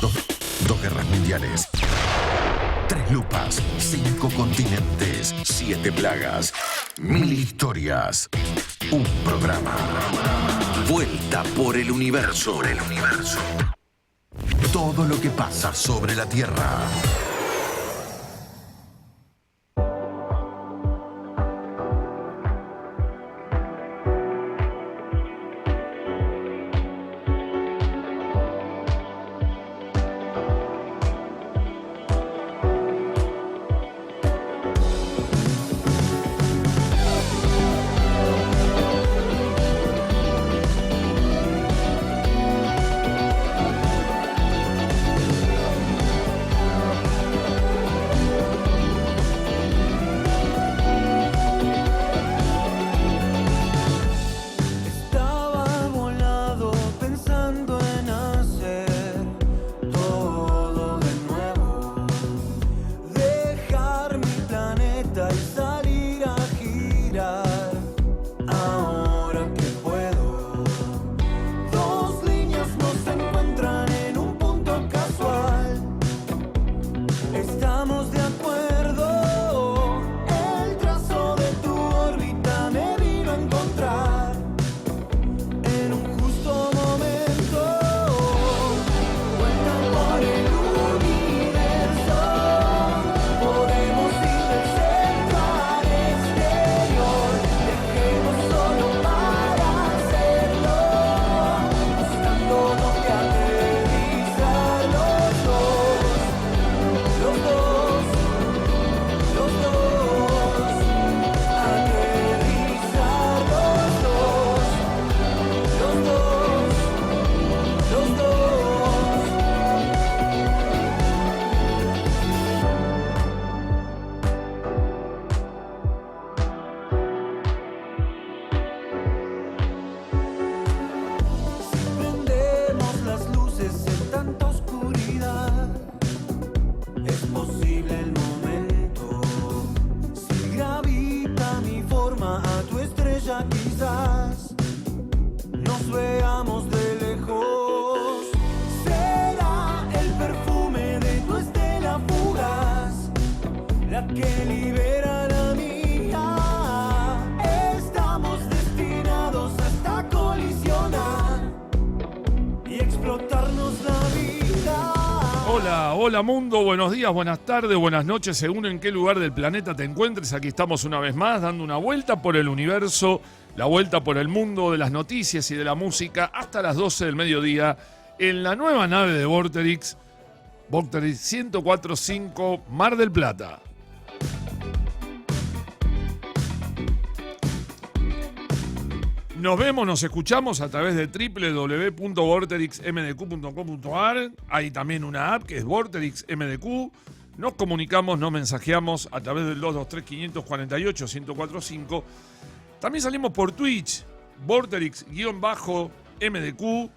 Dos, dos guerras mundiales. 3 lupas, 5 continentes, 7 plagas, 1000 historias. Un programa. Vuelta por el universo. Todo lo que pasa sobre la Tierra. Hola mundo, buenos días, buenas tardes, buenas noches, según en qué lugar del planeta te encuentres. Aquí estamos una vez más dando una vuelta por el universo, la vuelta por el mundo de las noticias y de la música hasta las 12 del mediodía en la nueva nave de Vorterix 1045 Mar del Plata. Nos vemos, nos escuchamos a través de www.vorterixmdq.com.ar. Hay también una app que es Vorterix MDQ. Nos comunicamos, nos mensajamos a través del 223-548-1045. También salimos por Twitch, Vorterix-MDQ.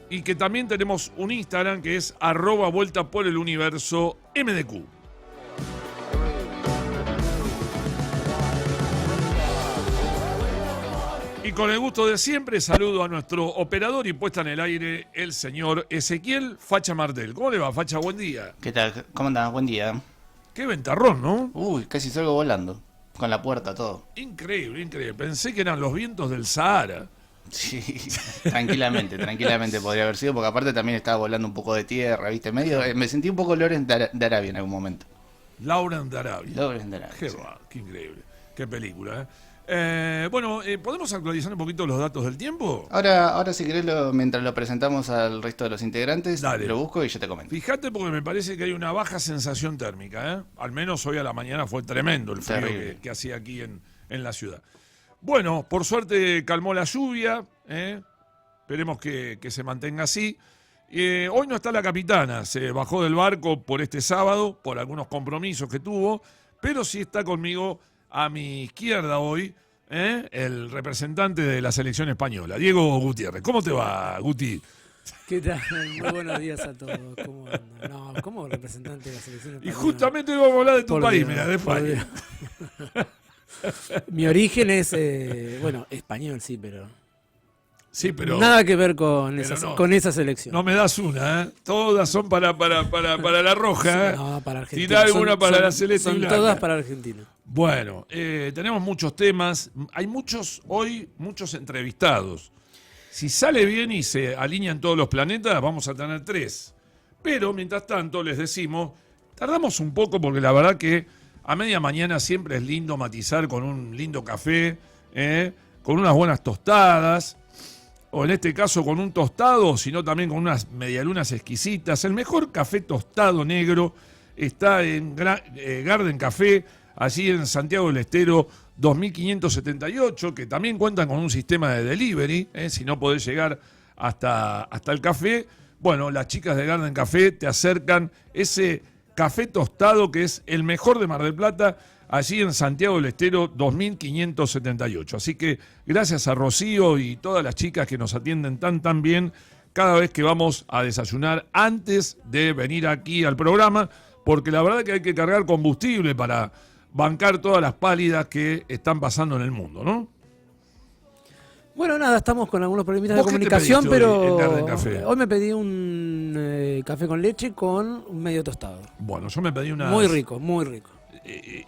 Y que también tenemos un Instagram que es @vueltaporeluniverso-MDQ. Y con el gusto de siempre, saludo a nuestro operador y puesta en el aire, el señor Ezequiel Facha Martel. ¿Cómo le va, Facha? Buen día. ¿Qué tal? ¿Cómo andás? Buen día. Qué ventarrón, ¿no? Uy, casi salgo volando. Con la puerta, todo. Increíble, increíble. Pensé que eran los vientos del Sahara. Sí, tranquilamente podría haber sido, porque aparte también estaba volando un poco de tierra, ¿viste? Me sentí un poco Lawrence de Arabia en algún momento. Lawrence de Arabia. Lawrence de Arabia. Qué, sí. qué increíble. Qué película, ¿eh? ¿Podemos actualizar un poquito los datos del tiempo? Ahora si querés, mientras lo presentamos al resto de los integrantes, Dale. Lo busco y yo te comento. Fíjate porque me parece que hay una baja sensación térmica, ¿eh? Al menos hoy a la mañana fue tremendo el frío que hacía aquí en la ciudad. Bueno, por suerte calmó la lluvia, ¿eh? Esperemos que se mantenga así. Hoy no está la capitana, se bajó del barco por este sábado, por algunos compromisos que tuvo, pero sí está conmigo a mi izquierda hoy, el representante de la selección española, Diego Gutiérrez. ¿Cómo te va, Guti? ¿Qué tal? Muy buenos días a todos. ¿Cómo andan? No, como representante de la selección española. Y justamente vamos a hablar de tu Por país, Dios, mira, de España. Mi origen es, español sí, pero Sí, pero Nada que ver no. con esa selección. no me das una, ¿eh? Todas son para la roja, ¿eh? No, para Argentina. Tirá alguna para la selección Son blanca. todas para Argentina. Bueno, tenemos muchos temas. Hay muchos entrevistados. Si sale bien y se alinean todos los planetas, vamos a tener 3. Pero, mientras tanto, les decimos, tardamos un poco porque la verdad que a media mañana siempre es lindo matizar con un lindo café, con unas buenas tostadas, o en este caso con un tostado, sino también con unas medialunas exquisitas. El mejor café tostado negro está en Garden Café, allí en Santiago del Estero 2578, que también cuentan con un sistema de delivery, si no podés llegar hasta el café. Bueno, las chicas de Garden Café te acercan ese café tostado que es el mejor de Mar del Plata, allí en Santiago del Estero 2578. Así que gracias a Rocío y todas las chicas que nos atienden tan bien cada vez que vamos a desayunar antes de venir aquí al programa, porque la verdad que hay que cargar combustible para bancar todas las pálidas que están pasando en el mundo, ¿no? Bueno, nada, estamos con algunos problemitas de ¿Vos qué te comunicación, pediste hoy en pero Garden Café? hoy me pedí un café con leche con un medio tostado. Bueno, yo me pedí una... Muy rico, muy rico.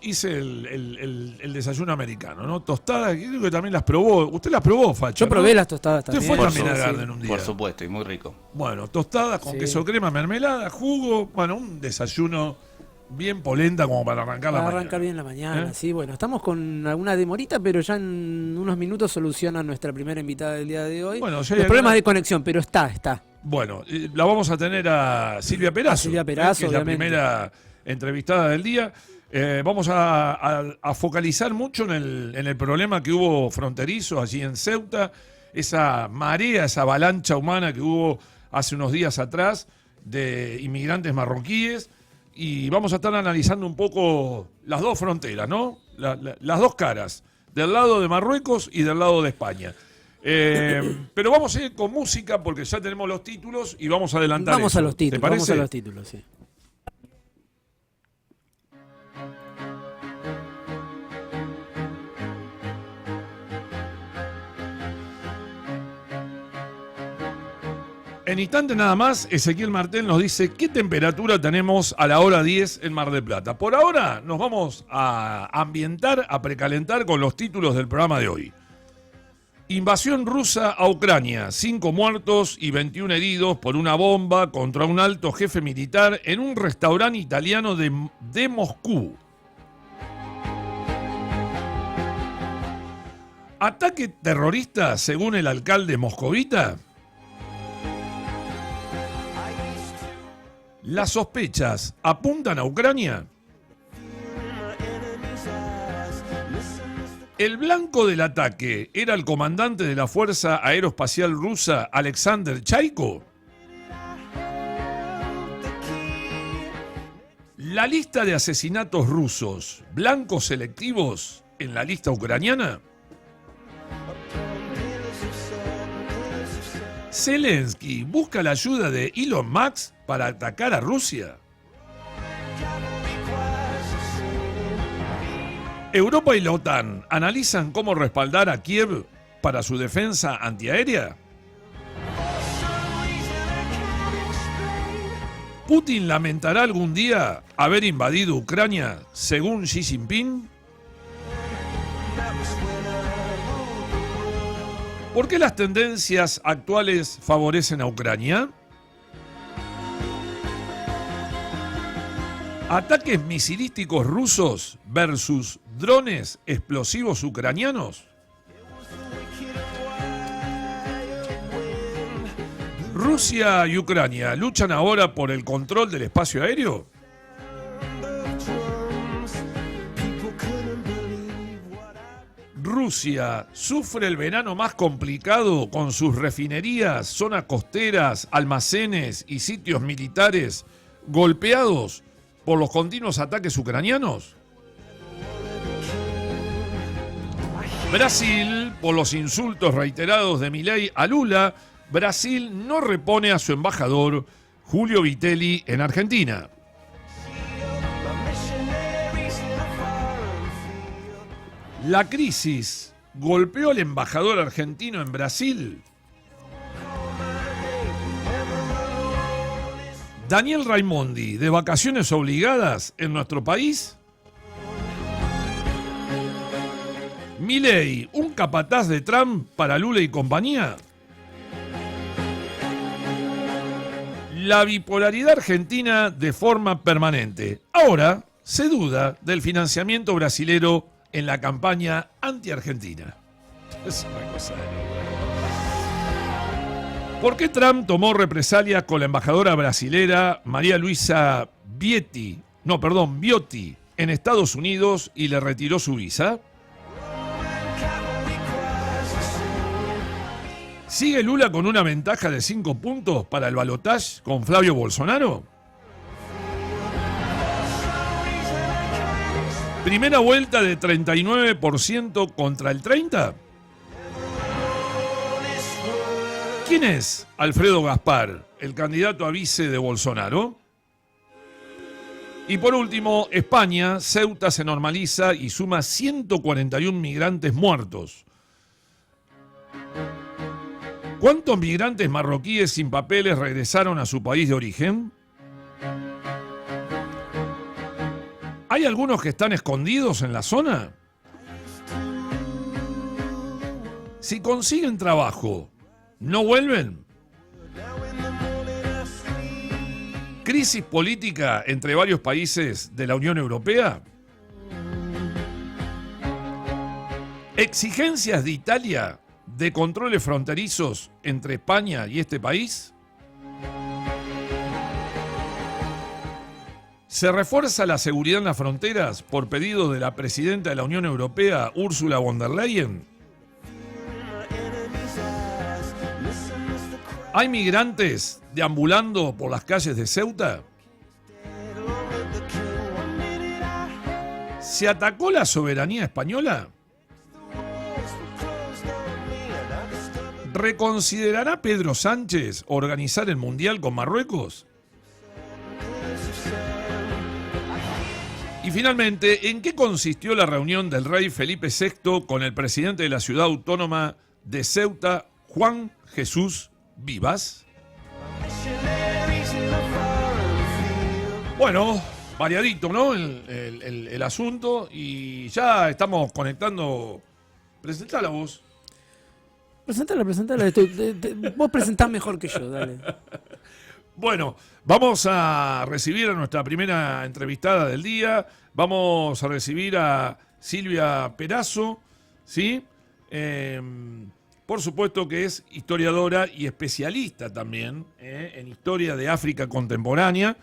Hice el desayuno americano, ¿no? Tostadas, creo que también las probó. ¿Usted las probó, Facha? Yo probé ¿no? las tostadas Usted también. fue también a Sí, Garden un día. Por supuesto, y muy rico. Bueno, tostadas con Sí. queso crema, mermelada, jugo. Bueno, un desayuno bien polenta como para arrancar la Para mañana. arrancar bien la mañana, ¿Eh? sí. Bueno, estamos con alguna demorita, pero ya en unos minutos soluciona nuestra primera invitada del día de hoy. Bueno, ya hay Los problemas alguna- de conexión, pero está. Bueno, la vamos a tener a Silvia Perazo. A Silvia Perazo, que es la obviamente. primera entrevistada del día. Vamos a focalizar mucho en el problema que hubo fronterizo allí en Ceuta, esa marea, esa avalancha humana que hubo hace unos días atrás de inmigrantes marroquíes, y vamos a estar analizando un poco las dos fronteras, ¿no? Las dos caras, del lado de Marruecos y del lado de España. Pero vamos a ir con música porque ya tenemos los títulos y vamos a adelantar Vamos eso. a los títulos, ¿Te parece? vamos a los títulos, sí. En instante nada más, Ezequiel Martel nos dice qué temperatura tenemos a la hora 10 en Mar del Plata. Por ahora nos vamos a ambientar, a precalentar con los títulos del programa de hoy. Invasión rusa a Ucrania, 5 muertos y 21 heridos por una bomba contra un alto jefe militar en un restaurante italiano de Moscú. Ataque terrorista según el alcalde moscovita. ¿Las sospechas apuntan a Ucrania? ¿El blanco del ataque era el comandante de la Fuerza Aeroespacial Rusa, Alexander Chaiko? ¿La lista de asesinatos rusos, blancos selectivos, en la lista ucraniana? ¿Zelensky busca la ayuda de Elon Musk para atacar a Rusia? ¿Europa y la OTAN analizan cómo respaldar a Kiev para su defensa antiaérea? ¿Putin lamentará algún día haber invadido Ucrania según Xi Jinping? ¿Por qué las tendencias actuales favorecen a Ucrania? ¿Ataques misilísticos rusos versus drones explosivos ucranianos? ¿Rusia y Ucrania luchan ahora por el control del espacio aéreo? Rusia sufre el verano más complicado con sus refinerías, zonas costeras, almacenes y sitios militares golpeados por los continuos ataques ucranianos. Brasil, por los insultos reiterados de Milei a Lula, Brasil no repone a su embajador Julio Vitelli en Argentina. La crisis golpeó al embajador argentino en Brasil Daniel Raimondi, de vacaciones obligadas en nuestro país. Milei, un capataz de Trump para Lula y compañía. La bipolaridad argentina de forma permanente. Ahora se duda del financiamiento brasilero en la campaña anti-argentina. Es una cosa de... ¿Por qué Trump tomó represalias con la embajadora brasilera María Luisa Viotti en Estados Unidos y le retiró su visa? ¿Sigue Lula con una ventaja de 5 puntos para el balotaje con Flavio Bolsonaro? ¿Primera vuelta de 39% contra el 30%? ¿Quién es Alfredo Gaspar, el candidato a vice de Bolsonaro? Y por último, España, Ceuta se normaliza y suma 141 migrantes muertos. ¿Cuántos migrantes marroquíes sin papeles regresaron a su país de origen? ¿Hay algunos que están escondidos en la zona? Si consiguen trabajo, ¿no vuelven? ¿Crisis política entre varios países de la Unión Europea? ¿Exigencias de Italia de controles fronterizos entre España y este país? ¿Se refuerza la seguridad en las fronteras por pedido de la presidenta de la Unión Europea, Ursula von der Leyen? ¿Hay migrantes deambulando por las calles de Ceuta? ¿Se atacó la soberanía española? ¿Reconsiderará Pedro Sánchez organizar el Mundial con Marruecos? Y finalmente, ¿en qué consistió la reunión del rey Felipe VI con el presidente de la ciudad autónoma de Ceuta, Juan Jesús Vivas? Bueno, variadito, ¿no? El asunto, y ya estamos conectando. Presentala vos. Presentala. Vos presentás mejor que yo, dale. Bueno, vamos a recibir a nuestra primera entrevistada del día. Vamos a recibir a Silvia Perazo, ¿sí? Por supuesto que es historiadora y especialista también en historia de África contemporánea.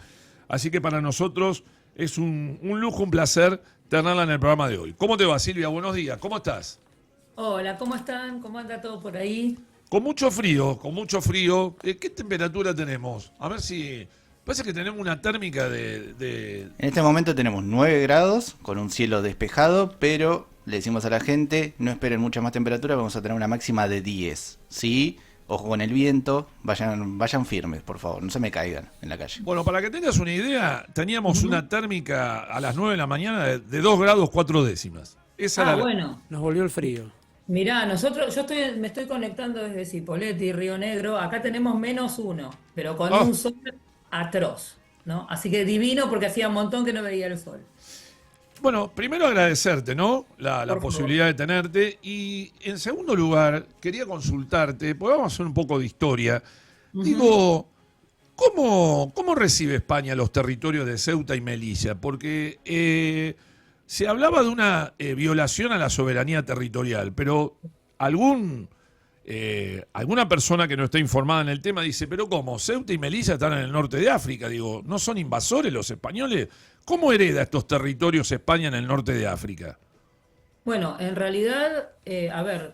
Así que para nosotros es un lujo, un placer tenerla en el programa de hoy. ¿Cómo te va, Silvia? Buenos días. ¿Cómo estás? Hola, ¿cómo están? ¿Cómo anda todo por ahí? Con mucho frío, con mucho frío. ¿Qué temperatura tenemos? A ver si... Parece que tenemos una térmica de... En este momento tenemos 9 grados, con un cielo despejado, pero le decimos a la gente, no esperen mucha más temperatura, vamos a tener una máxima de 10. ¿Sí? Ojo con el viento, vayan firmes, por favor, no se me caigan en la calle. Bueno, para que tengas una idea, teníamos una térmica a las 9 de la mañana de 2 grados 4 décimas. Esa era bueno. Nos volvió el frío. Mirá, me estoy conectando desde Cipolletti, Río Negro. Acá tenemos -1, pero con un sol atroz, ¿no? Así que divino porque hacía un montón que no veía el sol. Bueno, primero agradecerte, ¿no? La posibilidad de tenerte. Y en segundo lugar, quería consultarte, porque vamos a hacer un poco de historia. Digo, ¿cómo recibe España los territorios de Ceuta y Melilla? Porque se hablaba de una violación a la soberanía territorial, pero alguna persona que no está informada en el tema dice, pero ¿cómo? Ceuta y Melilla están en el norte de África. Digo, ¿no son invasores los españoles? ¿Cómo hereda estos territorios España en el norte de África? Bueno, en realidad,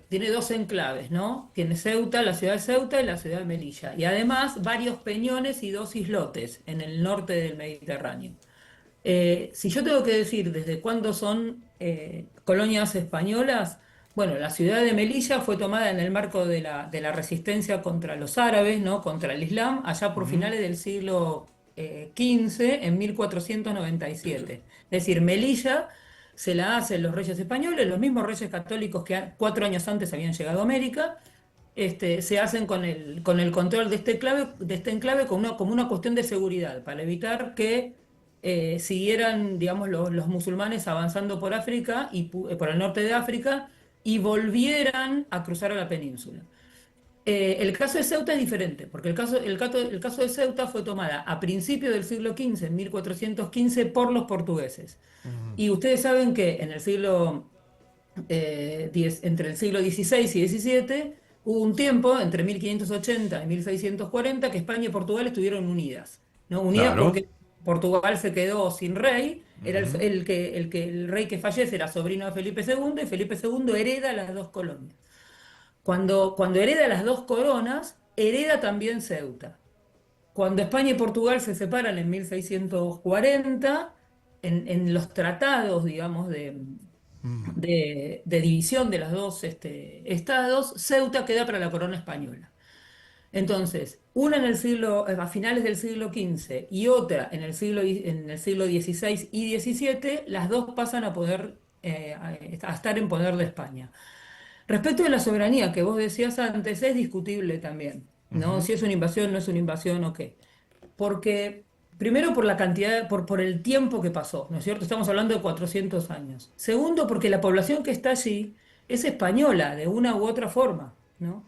tiene 2 enclaves, ¿no? Tiene Ceuta, la ciudad de Ceuta y la ciudad de Melilla. Y además varios peñones y 2 islotes en el norte del Mediterráneo. Si yo tengo que decir desde cuándo son colonias españolas, bueno, la ciudad de Melilla fue tomada en el marco de la resistencia contra los árabes, ¿no? Contra el Islam, allá por finales del siglo XV, en 1497. Es decir, Melilla se la hacen los reyes españoles, los mismos reyes católicos que 4 años antes habían llegado a América, se hacen con el control de este enclave como una cuestión de seguridad, para evitar que siguieran, digamos, los musulmanes avanzando por África por el norte de África y volvieran a cruzar a la península. El caso de Ceuta es diferente, porque el caso de Ceuta fue tomada a principios del siglo XV, en 1415, por los portugueses. Y ustedes saben que en el entre el siglo XVI y XVII hubo un tiempo, entre 1580 y 1640, que España y Portugal estuvieron unidas, ¿no? Unidas Claro. porque Portugal se quedó sin rey, era el rey que fallece era sobrino de Felipe II, y Felipe II hereda las dos colonias. Cuando hereda las dos coronas, hereda también Ceuta. Cuando España y Portugal se separan en 1640, en los tratados, digamos, de división de los dos estados, Ceuta queda para la corona española. Entonces, una a finales del siglo XV y otra en el siglo XVI y XVII, las dos pasan a estar en poder de España. Respecto de la soberanía que vos decías antes, es discutible también, ¿no? Si es una invasión, no es una invasión o qué. Porque, primero por la cantidad, por el tiempo que pasó, ¿no es cierto? Estamos hablando de 400 años. Segundo, porque la población que está allí es española, de una u otra forma, ¿no?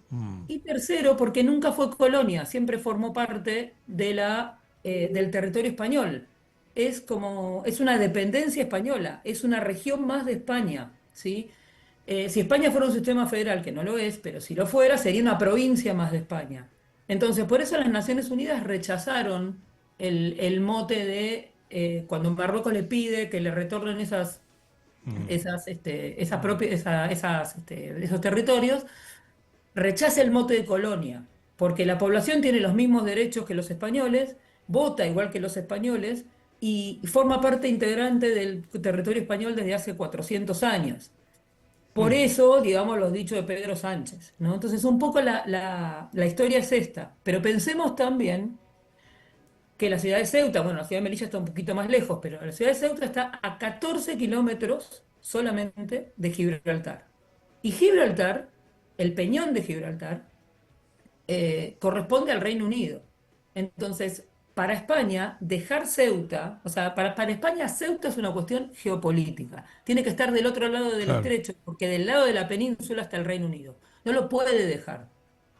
Y tercero, porque nunca fue colonia, siempre formó parte del territorio español. Es una dependencia española, es una región más de España, ¿sí? Si España fuera un sistema federal, que no lo es, pero si lo fuera, sería una provincia más de España. Entonces, por eso las Naciones Unidas rechazaron el mote cuando Marruecos le pide que le retornen esos territorios, rechaza el mote de colonia, porque la población tiene los mismos derechos que los españoles, vota igual que los españoles y forma parte integrante del territorio español desde hace 400 años. Por eso, digamos, los dichos de Pedro Sánchez, ¿no? Entonces, un poco la historia es esta. Pero pensemos también que la ciudad de Ceuta, bueno, la ciudad de Melilla está un poquito más lejos, pero la ciudad de Ceuta está a 14 kilómetros solamente de Gibraltar. Y Gibraltar, el peñón de Gibraltar, corresponde al Reino Unido. Entonces, para España, dejar Ceuta, o sea, para España Ceuta es una cuestión geopolítica. Tiene que estar del otro lado del Claro. estrecho, porque del lado de la península está el Reino Unido. No lo puede dejar,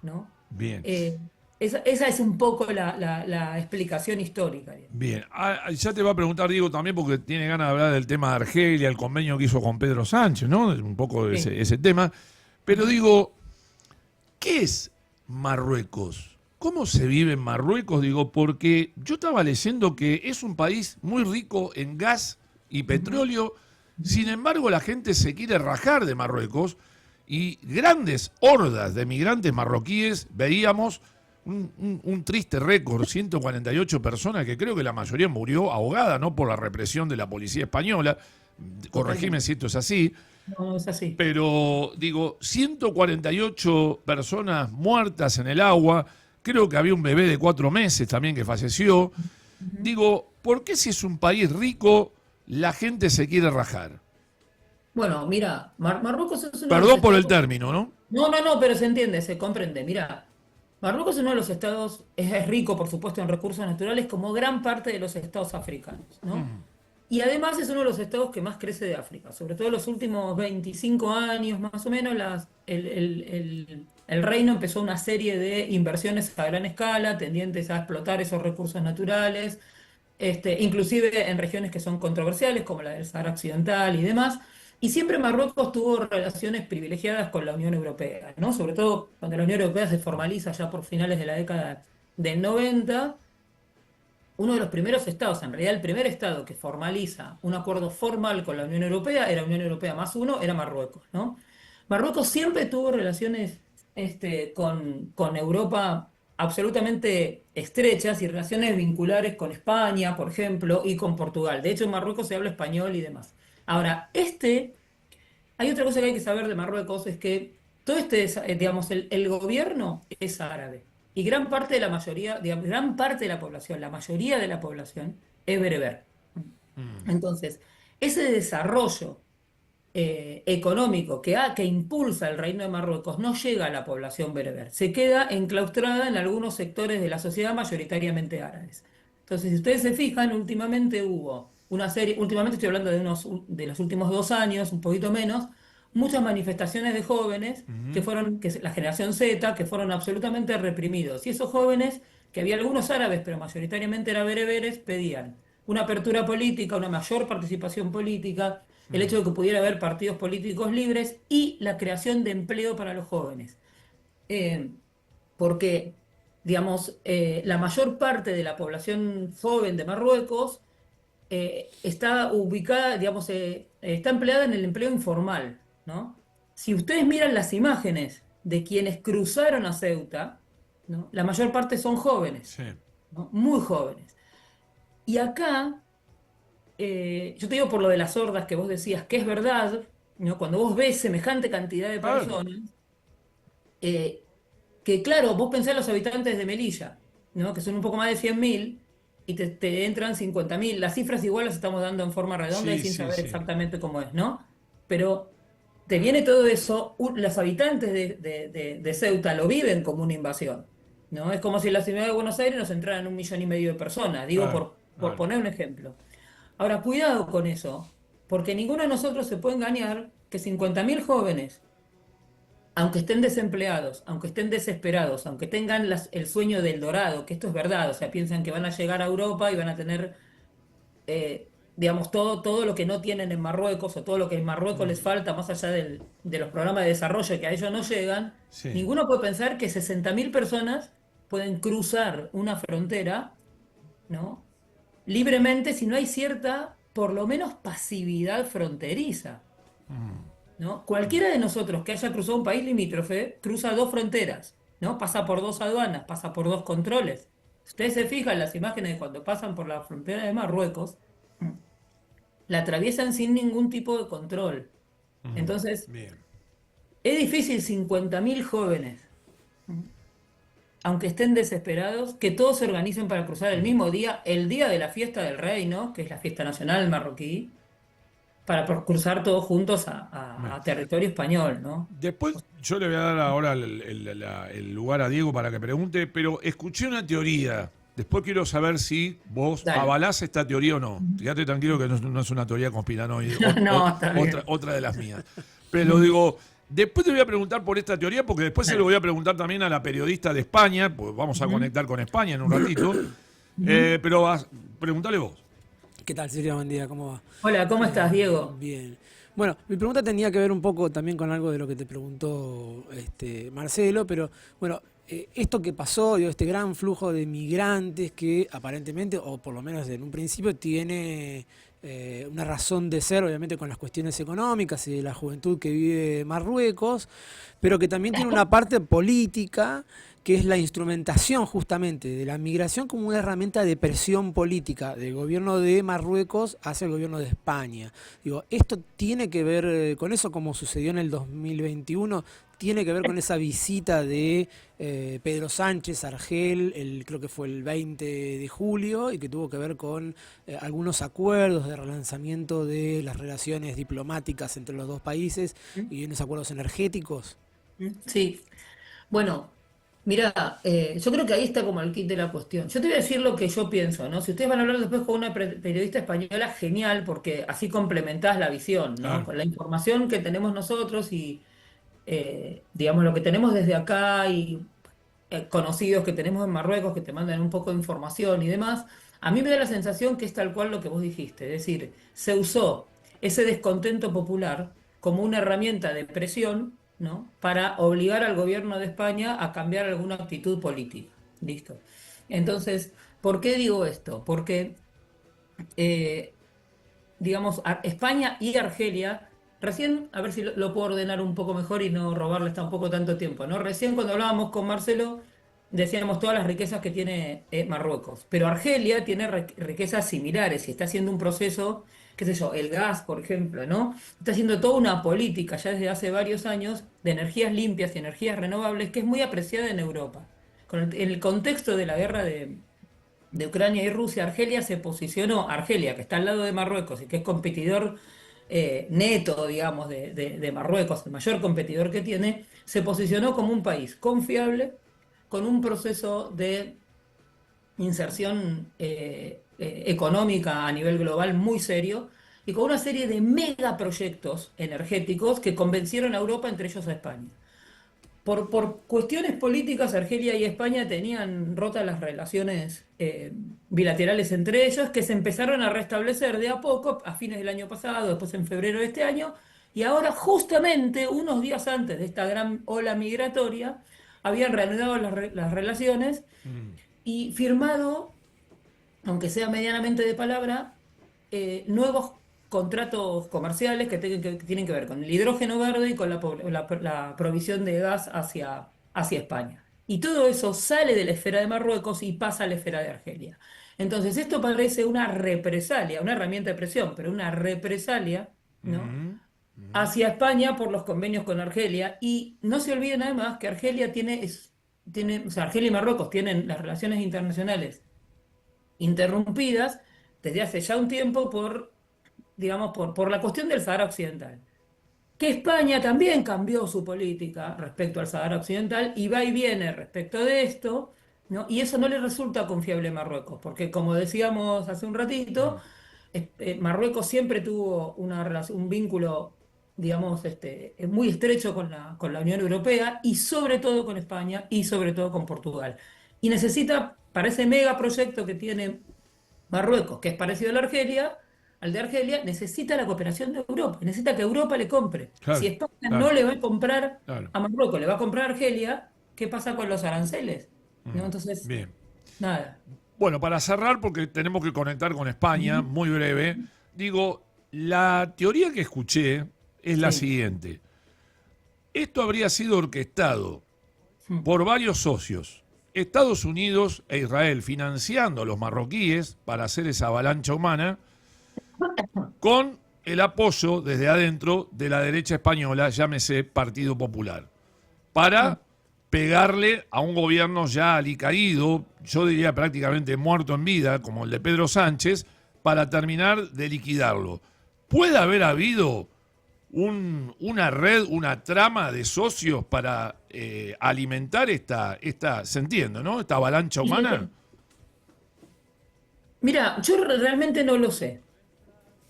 ¿no? Bien. Esa es un poco la explicación histórica. Bien, ya te va a preguntar Diego también porque tiene ganas de hablar del tema de Argelia, el convenio que hizo con Pedro Sánchez, ¿no? Un poco de Sí. ese tema. Pero digo, ¿qué es Marruecos? ¿Cómo se vive en Marruecos? Digo, porque yo estaba leyendo que es un país muy rico en gas y petróleo, sin embargo la gente se quiere rajar de Marruecos y grandes hordas de migrantes marroquíes veíamos un triste récord, 148 personas, que creo que la mayoría murió ahogada, no por la represión de la policía española, corregime si esto es así, No es así. pero digo, 148 personas muertas en el agua, creo que había un bebé de 4 meses también que falleció. Digo, ¿por qué si es un país rico la gente se quiere rajar? Bueno, mira, Marruecos es uno de los Perdón por el estados. término, ¿no? No, pero se entiende, se comprende. Mira, Marruecos es uno de los estados, es rico, por supuesto, en recursos naturales, como gran parte de los estados africanos, ¿no? Y además es uno de los estados que más crece de África, sobre todo en los últimos 25 años, más o menos, el reino empezó una serie de inversiones a gran escala, tendientes a explotar esos recursos naturales, inclusive en regiones que son controversiales, como la del Sahara Occidental y demás. Y siempre Marruecos tuvo relaciones privilegiadas con la Unión Europea, ¿no? Sobre todo cuando la Unión Europea se formaliza ya por finales de la década del 90, uno de los primeros estados, en realidad el primer estado que formaliza un acuerdo formal con la Unión Europea, era Unión Europea +1, era Marruecos, ¿no? Marruecos siempre tuvo relaciones con Europa absolutamente estrechas y relaciones vinculares con España, por ejemplo, y con Portugal. De hecho, en Marruecos se habla español y demás. Ahora, hay otra cosa que hay que saber de Marruecos, es que todo digamos, el gobierno es árabe. Y gran parte de la mayoría, digamos, gran parte de la población, la mayoría de la población, es bereber. Entonces, ese desarrollo económico que impulsa el Reino de Marruecos no llega a la población bereber, se queda enclaustrada en algunos sectores de la sociedad mayoritariamente árabes. Entonces, si ustedes se fijan, últimamente hubo una serie, últimamente estoy hablando de los últimos 2 años, un poquito menos, muchas manifestaciones de jóvenes que es la generación Z, que fueron absolutamente reprimidos. Y esos jóvenes, que había algunos árabes, pero mayoritariamente eran bereberes, pedían una apertura política, una mayor participación política, el hecho de que pudiera haber partidos políticos libres y la creación de empleo para los jóvenes. Eh, Porque, digamos, la mayor parte de la población joven de Marruecos está ubicada, digamos, está empleada en el empleo informal, ¿no? Si ustedes miran las imágenes de quienes cruzaron a Ceuta, ¿no? La mayor parte son jóvenes, Sí. ¿no? Muy jóvenes. Y acá, yo te digo por lo de las hordas que vos decías, que es verdad, ¿no? Cuando vos ves semejante cantidad de Claro. personas, eh, que claro, vos pensás en los habitantes de Melilla, ¿no? Que son un poco más de 100.000 y te entran 50.000. Las cifras igual las estamos dando en forma redonda y Sí, sin sí, saber sí. exactamente cómo es, ¿no? Pero te viene todo eso, los habitantes de Ceuta lo viven como una invasión, ¿no? Es como si en la ciudad de Buenos Aires nos entraran 1,5 millones de personas, digo Claro, por claro. poner un ejemplo. Ahora, cuidado con eso, porque ninguno de nosotros se puede engañar que 50.000 jóvenes, aunque estén desempleados, aunque estén desesperados, aunque tengan el sueño del dorado, que esto es verdad, o sea, piensan que van a llegar a Europa y van a tener, digamos, todo lo que no tienen en Marruecos o todo lo que en Marruecos les falta, más allá de los programas de desarrollo que a ellos no llegan, Sí. ninguno puede pensar que 60.000 personas pueden cruzar una frontera, ¿no? Libremente si no hay cierta, por lo menos, pasividad fronteriza. ¿No? Cualquiera de nosotros que haya cruzado un país limítrofe cruza 2 fronteras, ¿no? Pasa por 2 aduanas, pasa por 2 controles. Si ustedes se fijan en las imágenes de cuando pasan por la frontera de Marruecos, la atraviesan sin ningún tipo de control. Entonces, Bien. es difícil 50.000 jóvenes, aunque estén desesperados, que todos se organicen para cruzar el mismo día, el día de la fiesta del rey, ¿no? Que es la fiesta nacional marroquí, para cruzar todos juntos a territorio español, ¿no? Después yo le voy a dar ahora el lugar a Diego para que pregunte, pero escuché una teoría. Después quiero saber si vos Dale. avalás esta teoría o no. Quédate tranquilo que no es una teoría conspiranoide, No, está bien. otra de las mías. Pero digo, después te voy a preguntar por esta teoría, porque después se lo voy a preguntar también a la periodista de España, pues vamos a conectar con España en un ratito. Pero preguntale vos. ¿Qué tal, Silvia? Buen día, ¿cómo va? Hola, ¿cómo estás, Diego? Bien. Bueno, mi pregunta tenía que ver un poco también con algo de lo que te preguntó Marcelo, pero bueno, esto que pasó, digo, este gran flujo de migrantes que aparentemente, o por lo menos en un principio, tiene una razón de ser, obviamente con las cuestiones económicas y de la juventud que vive Marruecos, pero que también tiene una parte política, que es la instrumentación justamente de la migración como una herramienta de presión política del gobierno de Marruecos hacia el gobierno de España. Digo, esto tiene que ver con eso, como sucedió en el 2021, tiene que ver con esa visita de Pedro Sánchez a Argel, creo que fue el 20 de julio, y que tuvo que ver con algunos acuerdos de relanzamiento de las relaciones diplomáticas entre los dos países y unos acuerdos energéticos. Sí, bueno, mira, yo creo que ahí está como el kit de la cuestión. Yo te voy a decir lo que yo pienso, ¿no? Si ustedes van a hablar después con una periodista española, genial, porque así complementás la visión, ¿no? Claro. Con la información que tenemos nosotros y, digamos, lo que tenemos desde acá y conocidos que tenemos en Marruecos que te mandan un poco de información y demás, a mí me da la sensación que es tal cual lo que vos dijiste, es decir, se usó ese descontento popular como una herramienta de presión, ¿no? Para obligar al gobierno de España a cambiar alguna actitud política. ¿Listo? Entonces, ¿por qué digo esto? Porque, eh, digamos, España y Argelia, recién, a ver si lo puedo ordenar un poco mejor y no robarles tampoco tanto tiempo, ¿no? Recién cuando hablábamos con Marcelo, decíamos todas las riquezas que tiene Marruecos, pero Argelia tiene riquezas similares y está haciendo un proceso, qué sé yo, el gas, por ejemplo, ¿no? Está haciendo toda una política ya desde hace varios años de energías limpias y energías renovables que es muy apreciada en Europa. En el contexto de la guerra de Ucrania y Rusia, Argelia se posicionó, Argelia, que está al lado de Marruecos y que es competidor neto, digamos, de Marruecos, el mayor competidor que tiene, se posicionó como un país confiable, con un proceso de inserción económica a nivel global muy serio y con una serie de megaproyectos energéticos que convencieron a Europa, entre ellos a España. Por cuestiones políticas, Argelia y España tenían rotas las relaciones bilaterales entre ellos, que se empezaron a restablecer de a poco a fines del año pasado, después en febrero de este año, y ahora justamente unos días antes de esta gran ola migratoria, habían reanudado las relaciones y firmado, aunque sea medianamente de palabra, nuevos contratos comerciales que tienen que ver con el hidrógeno verde y con la provisión de gas hacia España. Y todo eso sale de la esfera de Marruecos y pasa a la esfera de Argelia. Entonces, esto parece una represalia, una herramienta de presión, pero una represalia, ¿no? Hacia España por los convenios con Argelia. Y no se olviden además que Argelia o sea, Argelia y Marruecos tienen las relaciones internacionales interrumpidas desde hace ya un tiempo digamos, por la cuestión del Sahara Occidental. Que España también cambió su política respecto al Sahara Occidental y va y viene respecto de esto, ¿no? Y eso no le resulta confiable a Marruecos, porque como decíamos hace un ratito, Marruecos siempre tuvo un vínculo, digamos, muy estrecho con la Unión Europea y sobre todo con España y sobre todo con Portugal. Y necesita, para ese megaproyecto que tiene Marruecos, que es parecido al de Argelia, necesita la cooperación de Europa, necesita que Europa le compre. Claro, Si España claro, no le va a comprar claro. a Marruecos, le va a comprar a Argelia, ¿qué pasa con los aranceles? ¿No? Entonces, Bien. nada. Bueno, para cerrar, porque tenemos que conectar con España, muy breve, digo, la teoría que escuché es la siguiente. Esto habría sido orquestado por varios socios, Estados Unidos e Israel, financiando a los marroquíes para hacer esa avalancha humana, con el apoyo desde adentro de la derecha española, llámese Partido Popular, para pegarle a un gobierno ya alicaído, yo diría prácticamente muerto en vida, como el de Pedro Sánchez, para terminar de liquidarlo. ¿Puede haber habido una red, una trama de socios para alimentar se entiende, ¿no? Esta avalancha humana? Mira, yo realmente no lo sé.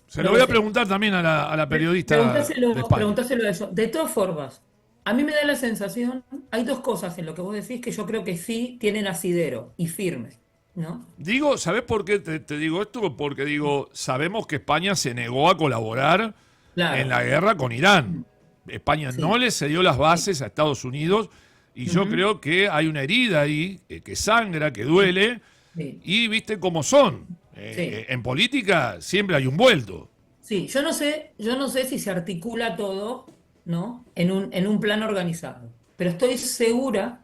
Se lo voy a preguntar también a la periodista de España. Preguntáselo a eso. De todas formas, a mí me da la sensación, hay dos cosas en lo que vos decís que yo creo que sí tienen asidero y firmes, ¿no? Digo, ¿sabés por qué te digo esto? Porque digo, sabemos que España se negó a colaborar en la guerra con Irán. España no le cedió las bases a Estados Unidos y yo creo que hay una herida ahí que sangra, que duele y viste cómo son. En política siempre hay un vuelto. Sí, yo no sé si se articula todo, ¿no? En un plan organizado. Pero estoy segura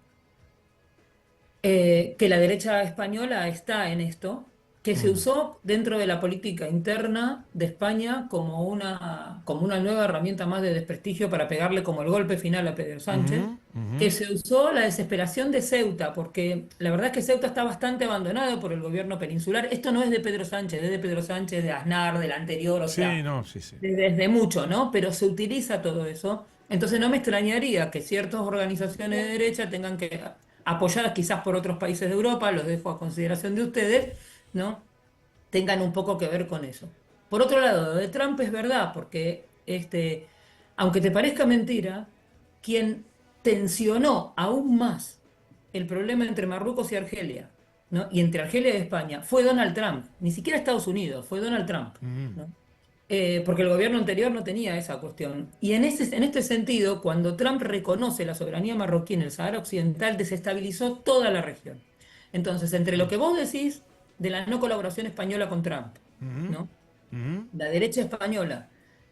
que la derecha española está en esto, que se usó dentro de la política interna de España como una nueva herramienta más de desprestigio para pegarle como el golpe final a Pedro Sánchez, que se usó la desesperación de Ceuta, porque la verdad es que Ceuta está bastante abandonado por el gobierno peninsular. Esto no es de Pedro Sánchez, es de Pedro Sánchez, de Aznar, del anterior, o sea, desde mucho, ¿no? Pero se utiliza todo eso. Entonces no me extrañaría que ciertas organizaciones de derecha tengan que, apoyadas quizás por otros países de Europa, los dejo a consideración de ustedes, ¿no? Tengan un poco que ver con eso. Por otro lado, lo de Trump es verdad, porque aunque te parezca mentira, quien tensionó aún más el problema entre Marruecos y Argelia, ¿no? Y entre Argelia y España, fue Donald Trump, ni siquiera Estados Unidos, fue Donald Trump, ¿no? Porque el gobierno anterior no tenía esa cuestión. Y en este sentido, cuando Trump reconoce la soberanía marroquí en el Sahara Occidental, desestabilizó toda la región. Entonces, entre lo que vos decís de la no colaboración española con Trump, ¿no? La derecha española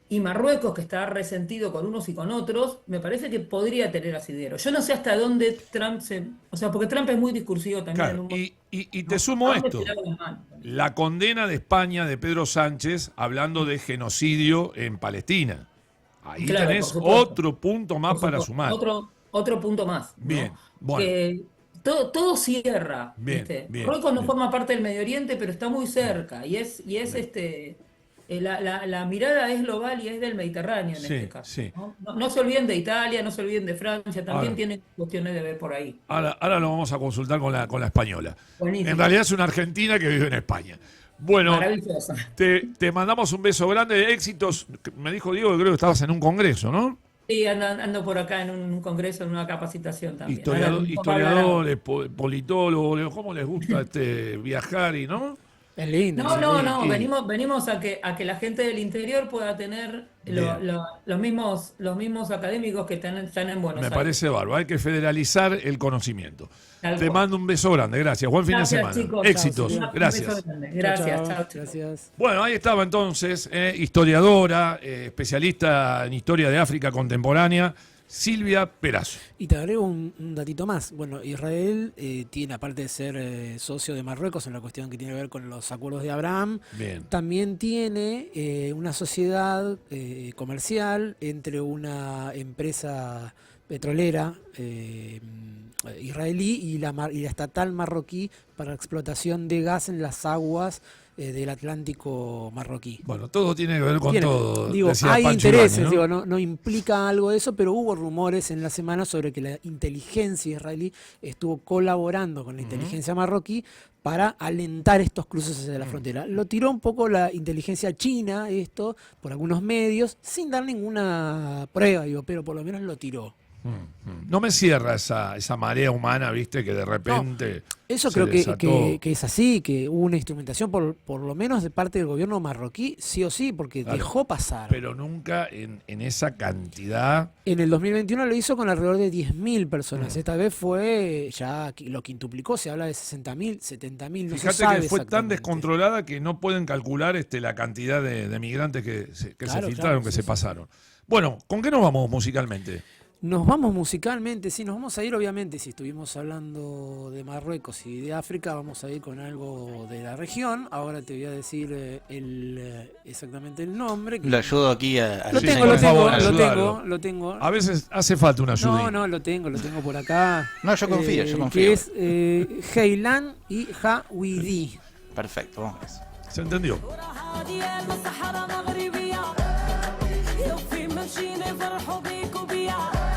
y Marruecos, que está resentido con unos y con otros, me parece que podría tener asidero. Yo no sé hasta dónde Trump o sea, porque Trump es muy discursivo también. Claro, y te sumo esto. La condena de España de Pedro Sánchez hablando de genocidio en Palestina. Ahí tenés otro punto más para sumar. Otro punto más, ¿no? Bien, bueno. Todo cierra. Bien, ¿viste? bien, Marruecos no bien. forma parte del Medio Oriente, pero está muy cerca. Y es la mirada es global y es del Mediterráneo en Sí, este caso. sí. No se olviden de Italia, no se olviden de Francia, también Ahora. tienen cuestiones de ver por ahí. Ahora lo vamos a consultar con la española. Buenísimo. En realidad es una argentina que vive en España. Bueno, Maravillosa. te mandamos un beso grande, éxitos. Me dijo Diego que creo que estabas en un congreso, ¿no? Sí, ando por acá en un congreso, en una capacitación también. Ahora Historiadores, politólogos, ¿cómo les gusta viajar y no? Es lindo. No, Y- venimos a que la gente del interior pueda tener Bien. los mismos académicos que están en Buenos Me Aires. parece bárbaro, hay que federalizar el conocimiento. Tal Te cual. mando un beso grande, gracias. Buen fin Gracias, de semana. chicos. Éxitos, Un beso gracias. grande. Gracias, Chao, chao, chicos. Gracias. Bueno, ahí estaba entonces, historiadora, especialista en historia de África contemporánea, Silvia Perazo. Y te agrego un datito más. Bueno, Israel tiene, aparte de ser socio de Marruecos en la cuestión que tiene que ver con los acuerdos de Abraham, Bien. también tiene una sociedad comercial entre una empresa petrolera israelí y la estatal marroquí para la explotación de gas en las aguas del Atlántico marroquí. Bueno, todo tiene que ver con todo. Digo, decía hay Pancho intereses, Ibáñez, ¿no? digo, no implica algo de eso, pero hubo rumores en la semana sobre que la inteligencia israelí estuvo colaborando con la inteligencia marroquí para alentar estos cruces hacia la frontera. Lo tiró un poco la inteligencia china, esto, por algunos medios, sin dar ninguna prueba, digo, pero por lo menos lo tiró. No me cierra esa marea humana, viste, que de repente. Eso se creo desató. que es así, que hubo una instrumentación por lo menos de parte del gobierno marroquí, sí o sí, porque Claro. dejó pasar. Pero nunca en esa cantidad. En el 2021 lo hizo con alrededor de 10.000 personas. Esta vez fue ya lo quintuplicó, se habla de 60.000, 70.000, no se Fíjate sabe que fue tan exactamente. descontrolada que no pueden calcular la cantidad de migrantes que se Claro, filtraron, claro, que sí, se sí. pasaron. Bueno, ¿con qué nos vamos musicalmente? Nos vamos musicalmente, sí, nos vamos a ir obviamente, si estuvimos hablando de Marruecos y de África, vamos a ir con algo de la región. Ahora te voy a decir exactamente el nombre. Lo ayudo aquí a Lo Sí, tengo, por lo favor, tengo, ayúdalo. lo tengo. A veces hace falta una ayuda. No, lo tengo por acá. No, yo confío, yo confío. Que es Heilan y Hawidi. Perfecto, vamos. ¿Se entendió? هادية المسحرة مغربية يوفي ممشينا يفرحوا بيك وبيا